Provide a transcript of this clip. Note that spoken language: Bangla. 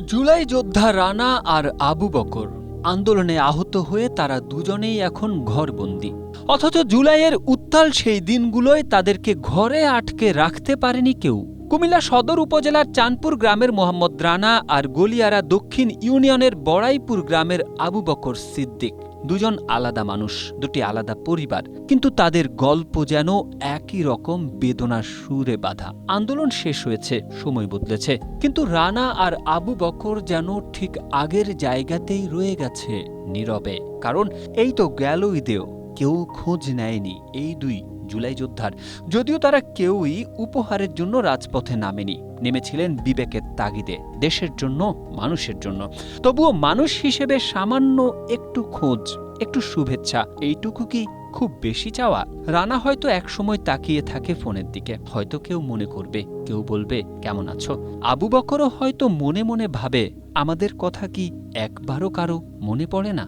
জুলাই যোদ্ধা রানা আর আবু বকর আন্দোলনে আহত হয়ে তারা দুজনেই এখন ঘরবন্দি। অথচ জুলাইয়ের উত্তাল সেই দিনগুলোয় তাদেরকে ঘরে আটকে রাখতে পারেনি কেউ। কুমিল্লা সদর উপজেলার চাঁদপুর গ্রামের মোহাম্মদ রানা আর গলিয়ারা দক্ষিণ ইউনিয়নের বড়াইপুর গ্রামের আবু বকর সিদ্দিক দুজন আলাদা মানুষ, দুটি আলাদা পরিবার, কিন্তু তাদের গল্প যেন একই রকম বেদনার সুরে বাঁধা। আন্দোলন শেষ হয়েছে, সময় বদলেছে, কিন্তু রানা আর আবু বকর যেন ঠিক আগের জায়গাতেই রয়ে গেছে নীরবে। কারণ এই তো গেল ঈদেও কেউ খোঁজ নেয়নি এই দুই জুলাই যোদ্ধার। যদিও তারা কেউই উপহারের জন্য রাজপথে নামেনি, নেমেছিলেন বিবেকের তাগিদে, দেশের জন্য, মানুষের জন্য। তবুও মানুষ হিসেবে সামান্য একটু খোঁজ, একটু শুভেচ্ছা, এইটুকু কি খুব বেশি চাওয়া? রানা হয়তো একসময় তাকিয়ে থাকে ফোনের দিকে, হয়তো কেউ মনে করবে, কেউ বলবে কেমন আছো। আবু বকরও হয়তো মনে মনে ভাবে, আমাদের কথা কি একবারও কারো মনে পড়ে না?